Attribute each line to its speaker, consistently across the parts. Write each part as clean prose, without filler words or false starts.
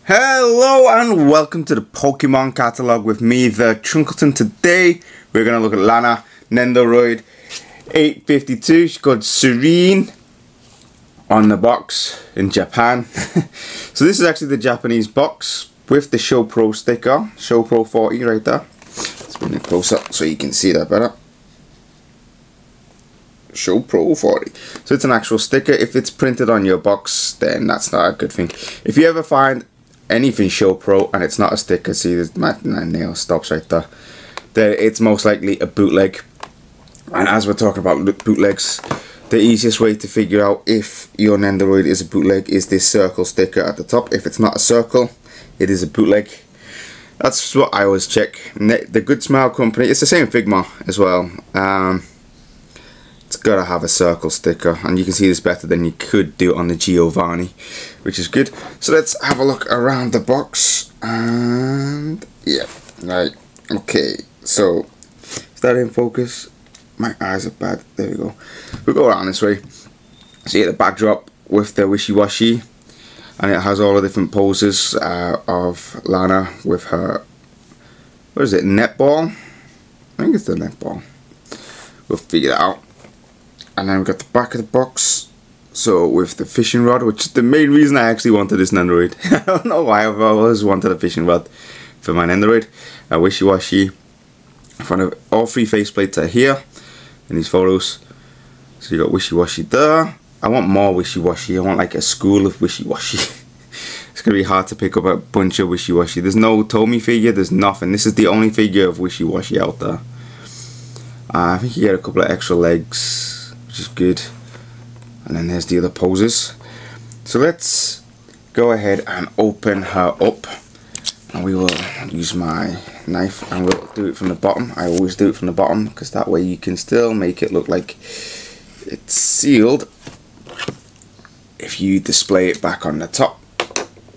Speaker 1: Hello and welcome to the Pokemon Catalogue with me, the Trunkleton. Today we're going to look at Lana, Nendoroid, 852. She's called Serene on the box in Japan. So this is actually the Japanese box with the Show Pro sticker, Show Pro 40 right there. Let's bring it closer so you can see that better. Show Pro 40. So it's an actual sticker. If it's printed on your box, then that's not a good thing. If you ever find anything Show Pro and it's not a sticker, see my nail stops right there, then it's most likely a bootleg. And as we're talking about bootlegs, the easiest way to figure out if your Nendoroid is a bootleg is this circle sticker at the top. If it's not a circle, it is a bootleg. That's what I always check. The Good Smile company, it's the same Figma as well. It's gotta have a circle sticker, and you can see this better than you could do on the Giovanni, which is good. So let's have a look around the box, and yeah, right, okay, so is that in focus? My eyes are bad. There we go. We'll go around this way. So yeah, the backdrop with the Wishy-Washy, and it has all the different poses of Lana with her, what is it, netball? I think it's the netball. We'll figure that out. And then we've got the back of the box, so with the fishing rod, which is the main reason I actually wanted this Nendoroid. I don't know why, I've always wanted a fishing rod for my Nendoroid. A Wishy-Washy. In front of all three faceplates are here in these photos. So you got Wishy-Washy there. I want more Wishy-Washy. I want like a school of Wishy-Washy. It's going to be hard to pick up a bunch of Wishy-Washy. There's no Tomy figure, there's nothing. This is the only figure of Wishy-Washy out there. I think you get a couple of extra legs, which is good, and then there's the other poses. So let's go ahead and open her up, and we will use my knife and we'll do it from the bottom. I always do it from the bottom because that way you can still make it look like it's sealed if you display it back on the top.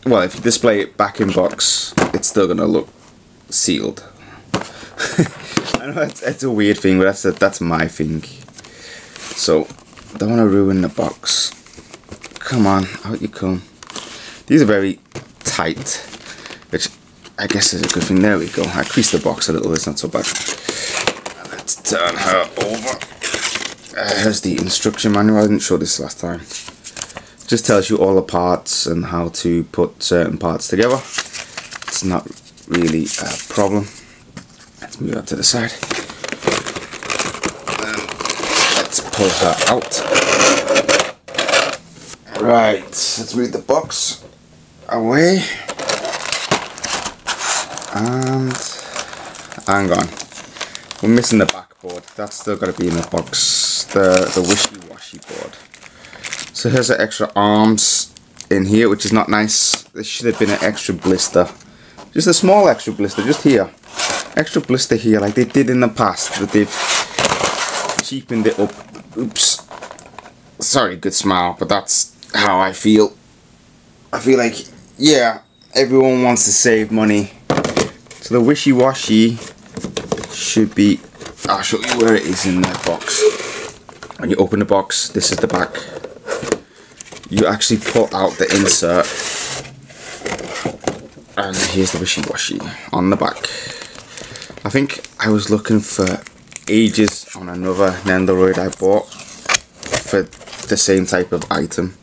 Speaker 1: Well, if you display it back in box, it's still gonna look sealed. I know it's a weird thing, but that's my thing. So, don't want to ruin the box. Come on, out you come. These are very tight, which I guess is a good thing. There we go. I creased the box a little, it's not so bad. Let's turn her over. Here's the instruction manual. I didn't show this last time. It just tells you all the parts and how to put certain parts together. It's not really a problem. Let's move that to the side. Pull her out. Right, let's move the box away. And hang on, we're missing the backboard. That's still got to be in the box. The Wishy-Washy board. So here's the extra arms in here, which is not nice. There should have been an extra blister, just a small extra blister, just here. Extra blister here, like they did in the past, but they've cheapened it up. Oops. Sorry, Good Smile, but that's how I feel. I feel like, yeah, everyone wants to save money. So the Wishy-Washy should be, I'll show you where it is in the box. When you open the box, this is the back. You actually pull out the insert, and here's the Wishy-Washy on the back. I think I was looking for ages on another Nendoroid I bought for the same type of item.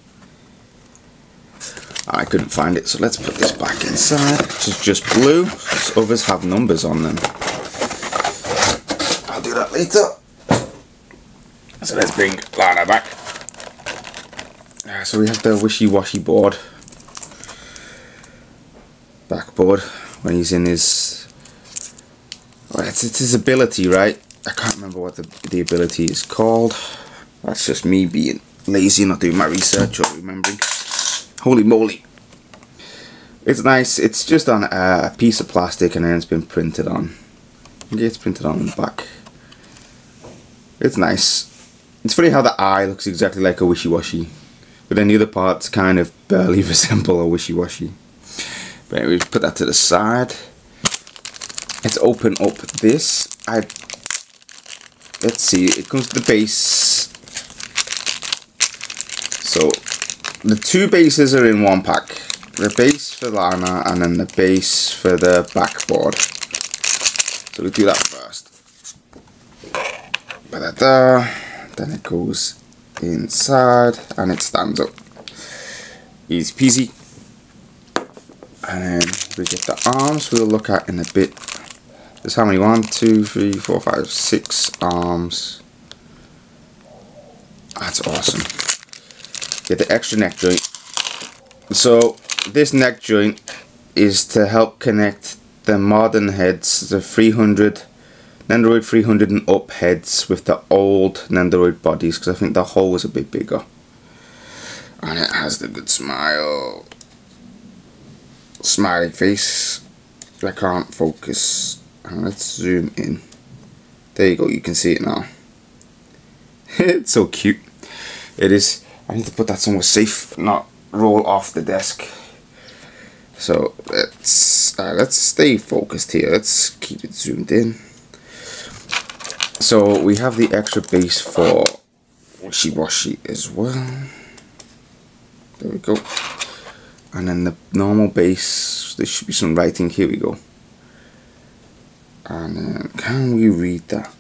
Speaker 1: I couldn't find it, so let's put this back inside. It's just blue, so others have numbers on them. I'll do that later. So let's bring Lana back. So we have the Wishy-Washy board, backboard, when he's in his, well, it's his ability, right? I can't remember what the ability is called. That's just me being lazy, not doing my research or remembering. Holy moly. It's nice. It's just on a piece of plastic and then it's been printed on. Yeah, it's printed on the back. It's nice. It's funny how the eye looks exactly like a Wishy-Washy, but then the other parts kind of barely resemble a Wishy-Washy. But anyway, put that to the side. Let's open up this. Let's see, it comes to the base. So the two bases are in one pack. the base for Lana and then the base for the backboard. So we do that first. Then it goes inside and it stands up. Easy peasy. And then we get the arms we'll look at in a bit. There's how many? 1, 2, 3, 4, 5, 6 arms. That's awesome. Get the extra neck joint. So this neck joint is to help connect the modern heads, the 300 Nendoroid 300 and up heads with the old Nendoroid bodies, because I think the hole is a bit bigger. And it has the good smile. Smiley face. I can't focus. And let's zoom in. There you go, you can see it now. It's so cute. It is. I need to put that somewhere safe, not roll off the desk. So let's stay focused here. Let's keep it zoomed in. So we have the extra base for Wishy-Washy as well. There we go. And then the normal base, there should be some writing, here we go. And then, can we read that?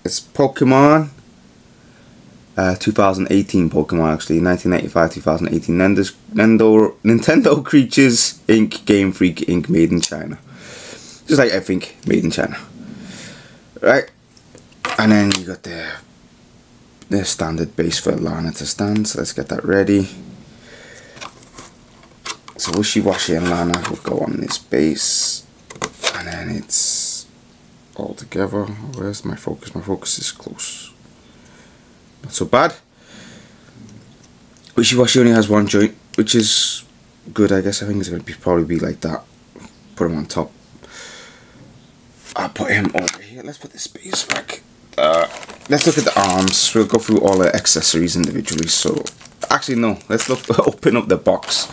Speaker 1: It's Pokemon, 2018 Pokemon actually, 1995-2018, Nintendo Creatures Inc. Game Freak Inc. Made in China. Just like everything made in China. Right, and then you got the standard base for Lana to stand, so let's get that ready. So Wishy-Washy and Lana will go on this base, and then it's all together. Where's my focus? My focus is close. Not so bad. Wishy-Washy only has one joint, which is good, I guess. I think it's going to probably be like that. Put him on top. I'll put him over here. Let's put this base back. Let's look at the arms. We'll go through all the accessories individually. So, actually no. Let's open up the box.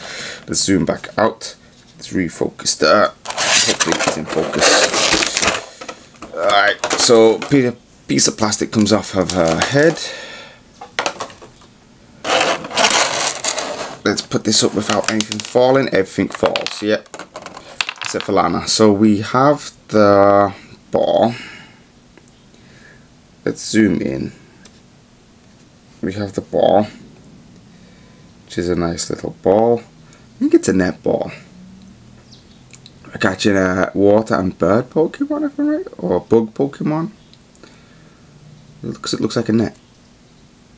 Speaker 1: Let's zoom back out. Let's refocus there. Hopefully it's in focus. Alright, so piece of plastic comes off of her head. Let's put this up without anything falling. Everything falls, yeah. Except for Lana. So we have the ball. Let's zoom in. We have the ball, which is a nice little ball. I think it's a netball. We're catching a water and bird Pokemon, if I'm right, or a bug Pokemon. It looks like a net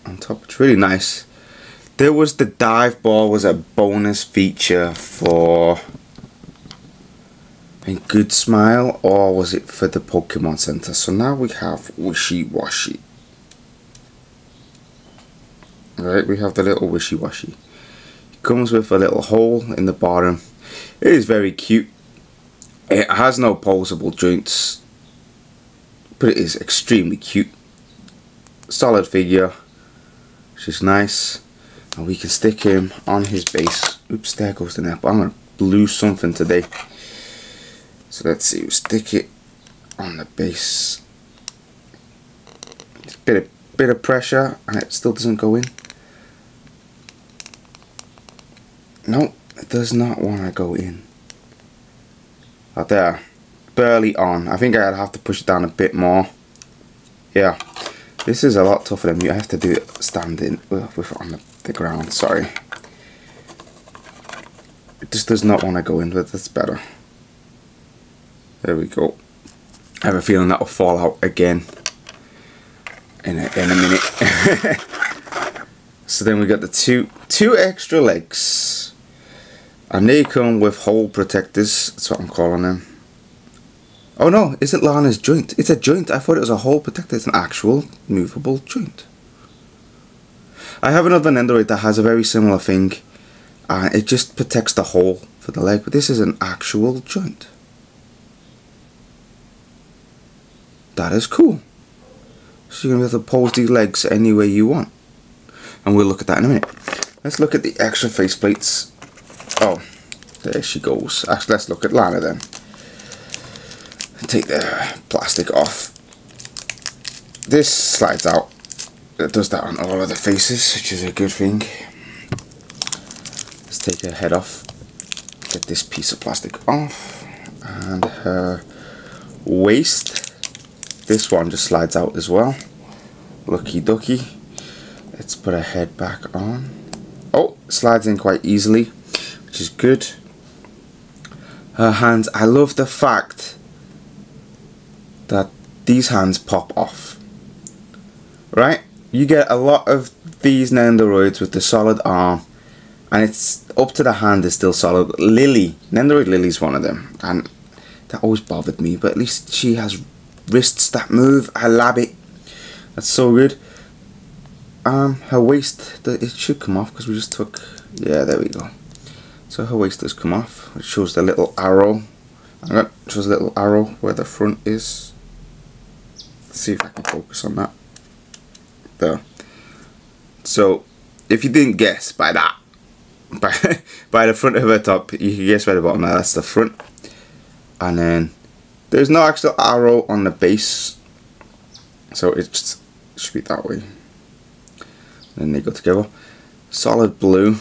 Speaker 1: on top. It's really nice. There was the dive ball was a bonus feature for a Good Smile, or was it for the Pokemon Center? So now we have Wishy-Washy. Right, we have the little Wishy-Washy. It comes with a little hole in the bottom. It is very cute. It has no posable joints, but it is extremely cute. Solid figure, which is nice. And we can stick him on his base. Oops, there goes the net. I'm going to lose something today. So let's see, we'll stick it on the base. It's a bit of pressure and it still doesn't go in. No, it does not want to go in. Out there, barely on. I think I'd have to push it down a bit more. Yeah, this is a lot tougher than you have to do it standing with on the ground. Sorry, it just does not want to go in, but that's better. There we go. I have a feeling that will fall out again in a minute. So then we got the two extra legs, and they come with hole protectors. That's what I'm calling them. Oh no, isn't Lana's joint? It's a joint. I thought it was a hole protector. It's an actual movable joint. I have another Nendoroid that has a very similar thing, and it just protects the hole for the leg, but this is an actual joint. That is cool. So you're going to be able to pose these legs any way you want. And we'll look at that in a minute. Let's look at the extra faceplates. Oh, there she goes. Actually, let's look at Lana then. Take the plastic off. This slides out. It does that on all of the faces, which is a good thing. Let's take her head off. Get this piece of plastic off. And her waist. This one just slides out as well. Lucky ducky. Let's put her head back on. Oh, slides in quite easily, which is good. Her hands, I love the fact that these hands pop off. Right? You get a lot of these Nendoroids with the solid arm, and it's up to the hand is still solid. Nendoroid Lily's one of them, and that always bothered me, but at least she has wrists that move. I love it. That's so good. Her waist, it should come off because we just took, yeah, there we go. So her waist does come off. It shows the little arrow. It shows a little arrow where the front is. Let's see if I can focus on that. There. So if you didn't guess by that, by the front of her top, you can guess by the bottom. Now that's the front. And then there's no actual arrow on the base, so it just should be that way. And then they go together. Solid blue,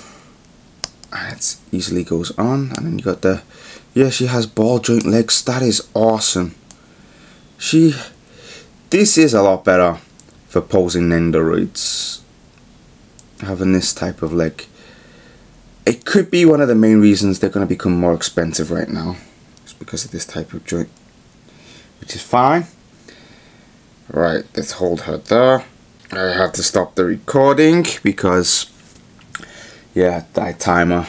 Speaker 1: and it easily goes on. And then you got the, yeah, she has ball joint legs. That is awesome. This is a lot better for posing Nendoroids, having this type of leg. It could be one of the main reasons they're going to become more expensive right now. Because of this type of joint, which is fine. Right, let's hold her there. I have to stop the recording because, yeah, that timer.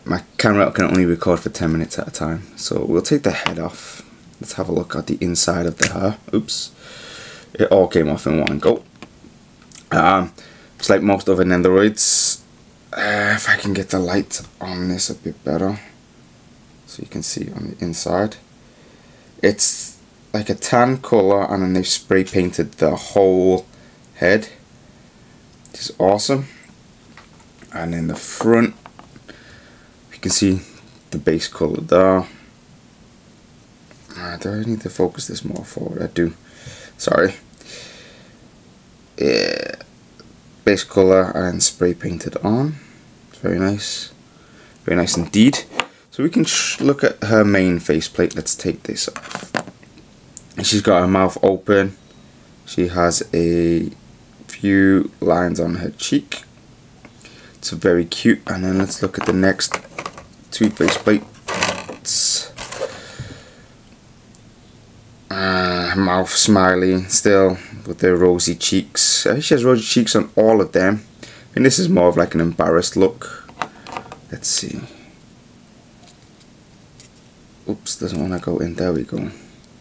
Speaker 1: My camera can only record for 10 minutes at a time, so we'll take the head off. Let's have a look at the inside of the hair. Oops, it all came off in one go. It's like most other Nendoroids. If I can get the light on this a bit better. So you can see on the inside, it's like a tan color, and then they've spray painted the whole head, which is awesome. And in the front, you can see the base color there. Do I need to focus this more forward? I do. Sorry. Yeah, base color and spray painted on. It's very nice. Very nice indeed. So we can look at her main faceplate. Let's take this off. And she's got her mouth open. She has a few lines on her cheek. It's very cute. And then let's look at the next two faceplates. Mouth smiley still with their rosy cheeks. I think she has rosy cheeks on all of them. And this is more of like an embarrassed look. Let's see. Oops, doesn't want to go in. There we go.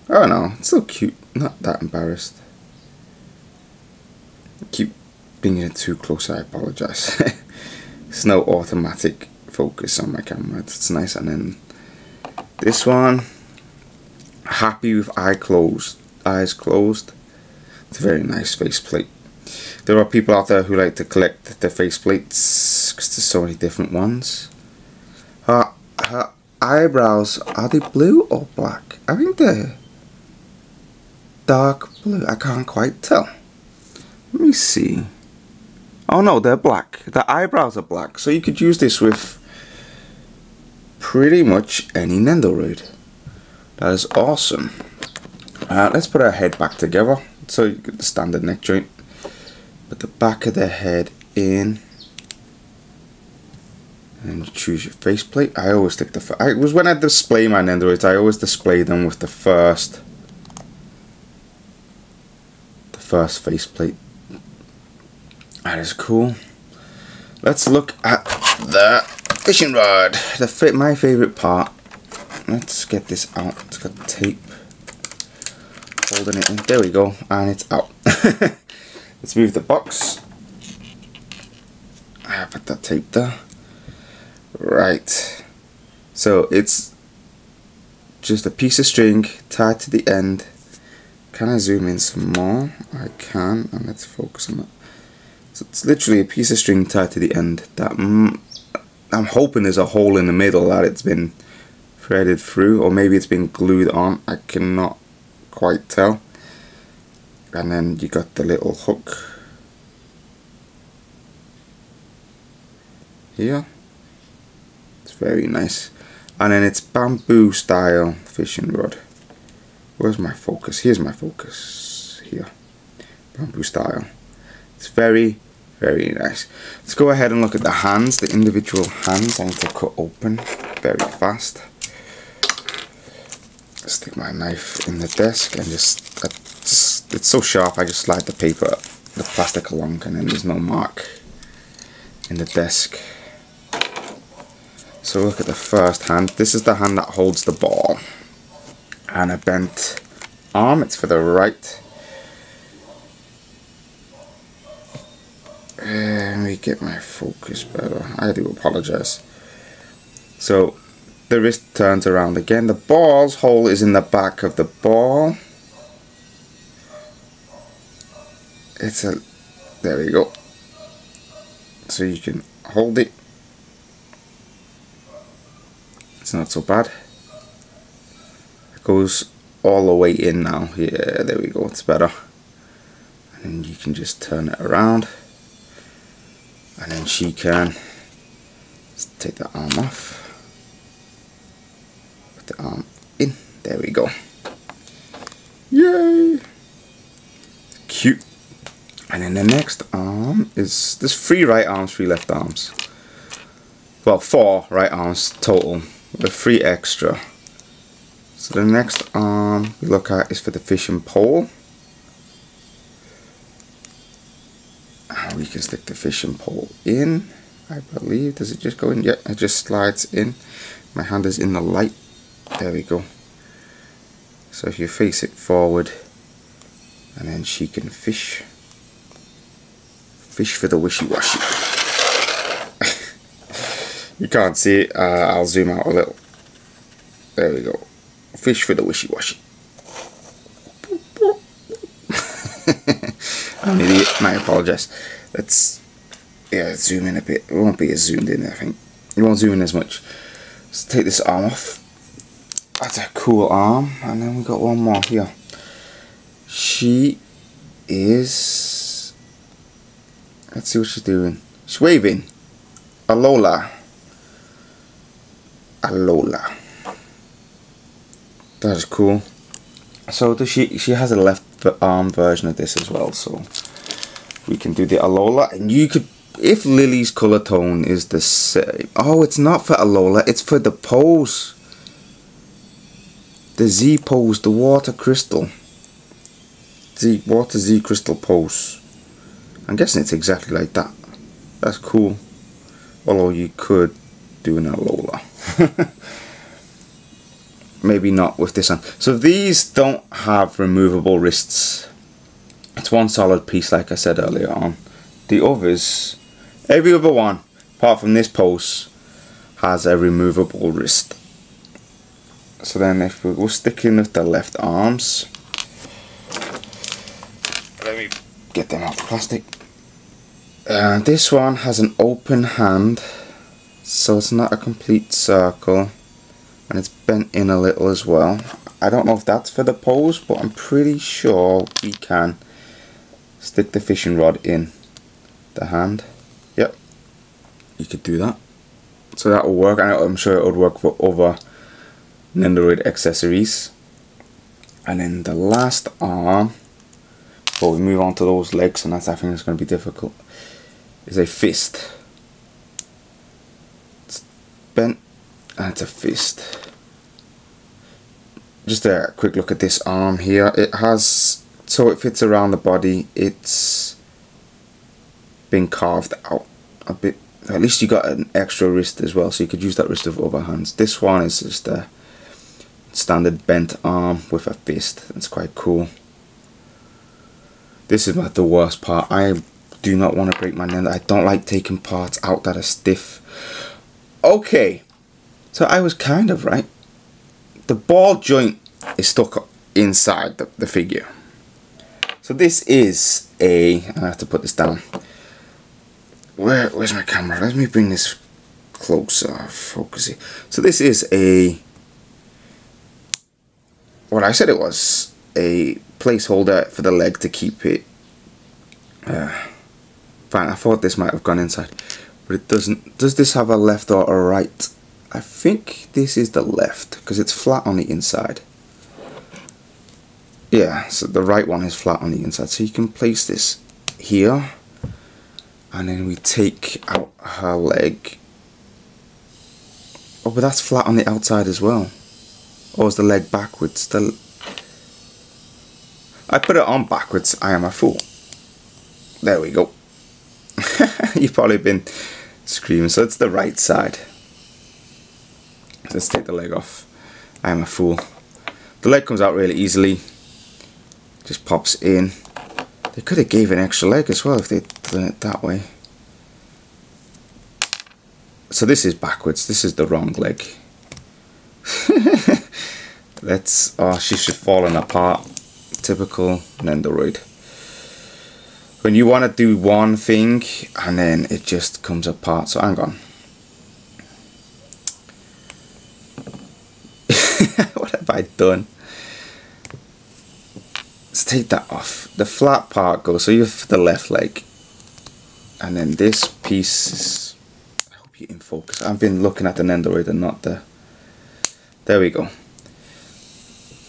Speaker 1: Oh no, it's still cute. Not that embarrassed. Keep bringing it too close, I apologize. It's no automatic focus on my camera. It's nice. And then this one, happy with eyes closed. It's a very nice faceplate. There are people out there who like to collect the faceplates because there's so many different ones. Her eyebrows, are they blue or black? I think they're dark blue. I can't quite tell. Let me see. Oh no, they're black. The eyebrows are black. So you could use this with pretty much any Nendoroid. That is awesome. Let's put our head back together. So you get the standard neck joint. Put the back of the head in. And you choose your faceplate. I always stick it was when I display my Nendoroids, I always display them with the first faceplate. That is cool. Let's look at the fishing rod. My favorite part. Let's get this out. It's got tape holding it in. There we go, and it's out. Let's move the box. I put that tape there. Right, so it's just a piece of string tied to the end. Can I zoom in some more? I can, and let's focus on that. So it's literally a piece of string tied to the end that I'm hoping there's a hole in the middle that it's been threaded through, or maybe it's been glued on. I cannot quite tell. And then you got the little hook here. It's very nice. And then it's bamboo style fishing rod. Where's my focus? Here's my focus. Here. Bamboo style. It's very, very nice. Let's go ahead and look at the hands, the individual hands. I need to cut open very fast. Stick my knife in the desk and just it's so sharp, I just slide the paper, the plastic along, and then there's no mark in the desk. So look at the first hand. This is the hand that holds the ball. And a bent arm, it's for the right. Let me get my focus better. I do apologize. So the wrist turns around again. The ball's hole is in the back of the ball. There we go. So you can hold it. It's not so bad. It goes all the way in now. Yeah, there we go. It's better. And then you can just turn it around. And then she can just take the arm off. Put the arm in. There we go. Yay! Cute. And then the next arm is, there's 3 right arms, 3 left arms. Well, 4 right arms total, with 3 extra. So the next arm we look at is for the fishing pole. And we can stick the fishing pole in, I believe. Does it just go in? Yeah, it just slides in. My hand is in the light. There we go. So if you face it forward, and then she can fish. Fish for the Wishy-Washy. You can't see it, I'll zoom out a little. There we go. Fish for the Wishy-Washy. I'm an idiot, I apologise. Let's zoom in a bit. It won't be as zoomed in, I think. It won't zoom in as much. Let's take this arm off. That's a cool arm. And then we got one more here. She is... Let's see what she's doing. She's waving. Alola. Alola. That is cool. So she has a left arm version of this as well. So we can do the Alola. And you could, if Lily's color tone is the same. Oh, it's not for Alola. It's for the pose. The Z pose. The water crystal. Water Z crystal pose. I'm guessing it's exactly like that. That's cool. Although you could do an Alola. Maybe not with this one. So these don't have removable wrists. It's one solid piece like I said earlier on. The others, every other one, apart from this pose, has a removable wrist. So then if we're sticking with the left arms, let me get them out of plastic. This one has an open hand, so it's not a complete circle, and it's bent in a little as well. I don't know if that's for the pose, but I'm pretty sure we can stick the fishing rod in the hand. Yep, you could do that. So that will work, and I'm sure it would work for other Nendoroid accessories. And then the last arm, before we move on to those legs, and that's, I think, it's going to be difficult, is a fist. It's bent and it's a fist. Just a quick look at this arm here. It has, so it fits around the body, it's been carved out a bit. At least you got an extra wrist as well, so you could use that wrist with other hands. This one is just a standard bent arm with a fist. That's quite cool. This is the worst part. I do not want to break my Nendo. I don't like taking parts out that are stiff. Okay, so I was kind of right. The ball joint is stuck inside the figure. So this is a, I have to put this down. Where's my camera? Let me bring this closer, focus it. So this is a, what I said it was, a placeholder for the leg to keep it. Fine, I thought this might have gone inside. but it doesn't. Does this have a left or a right? I think this is the left because it's flat on the inside. Yeah, so the right one is flat on the inside. So you can place this here, and then we take out her leg. Oh, but that's flat on the outside as well. Or is the leg backwards? I put it on backwards. I am a fool. There we go. You've probably been screaming. So it's the right side. Let's take the leg off. I am a fool. The leg comes out really easily. Just pops in. They could have gave an extra leg as well if they'd done it that way. So this is backwards. This is the wrong leg. Oh, she should fallen apart. Typical Nendoroid. When you want to do one thing and then it just comes apart. So hang on. What have I done? Let's take that off. The flat part goes, so you have the left leg. And then this piece is, I hope you're in focus. I've been looking at the Nendoroid and not the, there we go.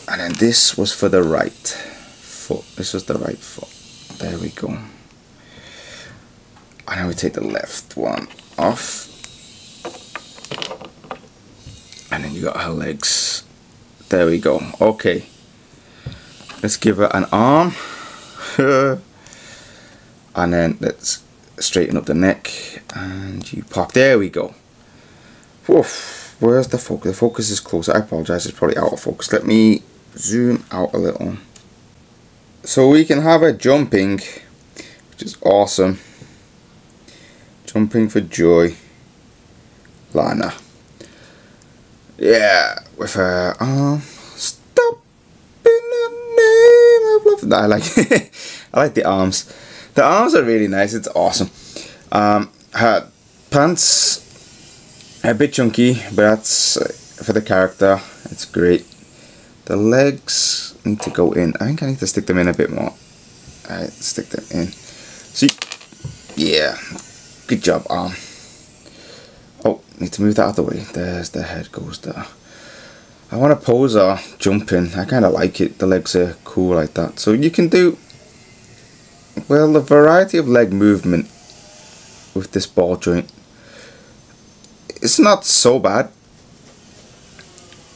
Speaker 1: And then this was for the right foot. This was the right foot. There we go. And then we take the left one off. And then you got her legs. There we go. Okay. Let's give her an arm. And then let's straighten up the neck. And you pop. There we go. Woof. Where's the focus? The focus is close. I apologize. It's probably out of focus. Let me zoom out a little. So we can have her jumping, which is awesome. Jumping for joy. Lana. Yeah, with her arm. Stop in the name of love. I like I like the arms. The arms are really nice. It's awesome. Her pants are a bit chunky, but that's for the character. It's great. The legs need to go in. I think I need to stick them in a bit more. Alright, stick them in. See? Yeah. Good job, arm. Oh, need to move that out of the way. There's the head goes there. I want to pose her jumping. I kind of like it. The legs are cool like that. So you can do, well, the variety of leg movement with this ball joint. It's not so bad.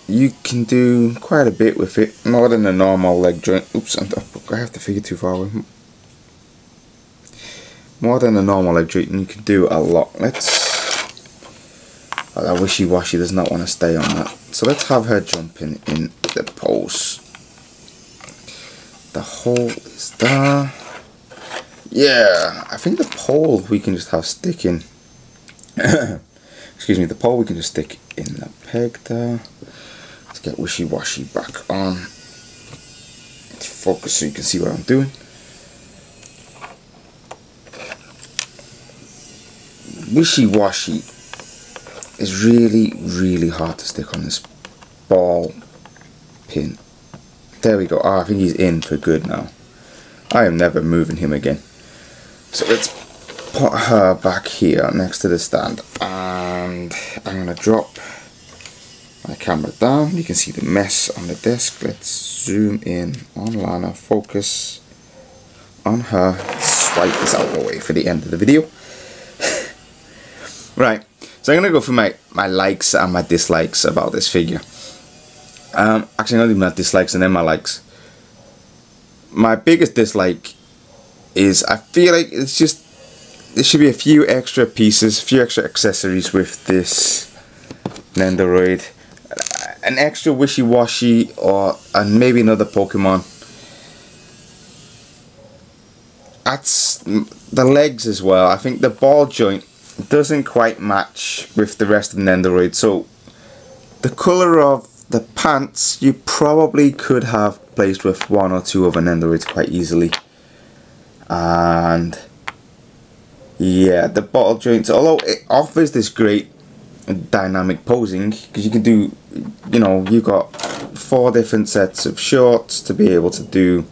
Speaker 1: You can do quite a bit with it. More than a normal leg joint. Oops, I have the figure too far away. More than a normal leg joint, you can do a lot. That Wishy-Washy does not want to stay on that. So let's have her jumping in the pose. The hole is there. Yeah, I think the pole we can just have sticking. Excuse me, the pole we can just stick in the peg there. Let's get Wishy-Washy back on. Let's focus so you can see what I'm doing. Wishy-Washy is really hard to stick on this ball pin. There we go. Oh, I think he's in for good now. I am never moving him again. So let's put her back here next to the stand, and I'm gonna drop my camera down. You can see the mess on the desk. Let's zoom in on Lana, focus on her, swipe this out of the way for the end of the video. Right, so I'm gonna go through my likes and my dislikes about this figure. Actually, I'm gonna do my dislikes and then my likes. My biggest dislike is I feel like it's just, there should be a few extra pieces, a few extra accessories with this Nendoroid. An extra Wishy-Washy and maybe another Pokemon. That's the legs as well. I think the ball joint doesn't quite match with the rest of Nendoroid. So the colour of the pants you probably could have placed with one or two other Nendoroids quite easily. And yeah, the ball joints, although it offers this great dynamic posing, because you can do, you know, you got 4 different sets of shorts to be able to do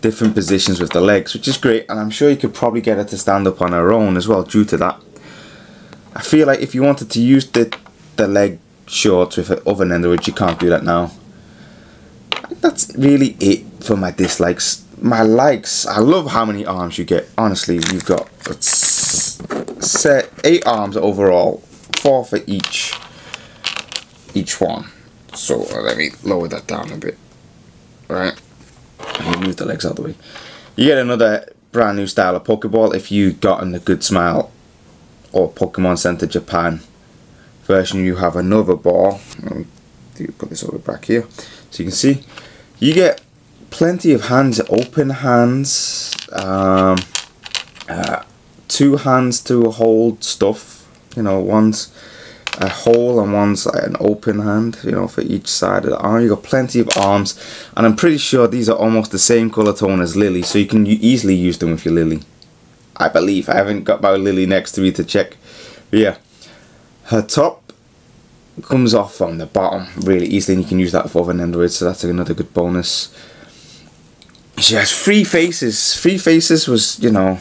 Speaker 1: different positions with the legs, which is great. And I'm sure you could probably get her to stand up on her own as well due to that. I feel like if you wanted to use the leg shorts with other Nendoroids, you can't do that now. That's really it for my dislikes. My likes, I love how many arms you get. Honestly, you've got 8 arms overall, 4 for each one. So let me lower that down a bit. Right, and move the legs out of the way. You get another brand new style of Pokeball if you gotten the Good Smile or Pokemon Center Japan version. You have another ball. Let me put this over back here so you can see. You get plenty of hands, open hands, 2 hands to hold stuff. You know, one's a hole and one's like an open hand, you know, for each side of the arm. You got plenty of arms, and I'm pretty sure these are almost the same color tone as Lily, so you can easily use them with your Lily. I believe. I haven't got my Lily next to me to check, but yeah, her top comes off on the bottom really easily, and you can use that with other Nendoroids, so that's another good bonus. She has 3 faces. 3 faces was, you know,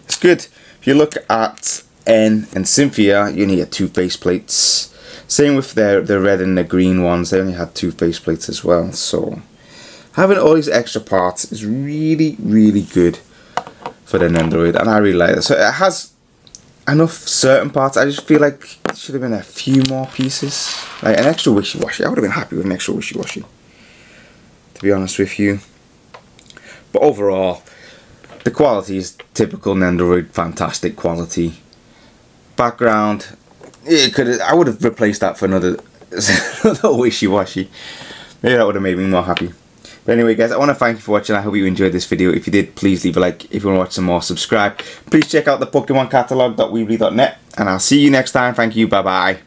Speaker 1: it's good. If you look at N and Cynthia, you only had 2 faceplates. Same with the red and the green ones, they only had 2 faceplates as well. So having all these extra parts is really, really good for the Nendoroid, and I really like it. So it has enough certain parts. I just feel like it should have been a few more pieces, like an extra Wishy-Washy. I would have been happy with an extra Wishy-Washy, to be honest with you. But overall, the quality is typical Nendoroid, fantastic quality. Background, I would have replaced that for another Wishy-Washy. Maybe that would have made me more happy. But anyway guys, I want to thank you for watching. I hope you enjoyed this video. If you did, please leave a like. If you want to watch some more, subscribe. Please check out the Pokemon Catalogue.weebly.net, and I'll see you next time. Thank you, bye bye.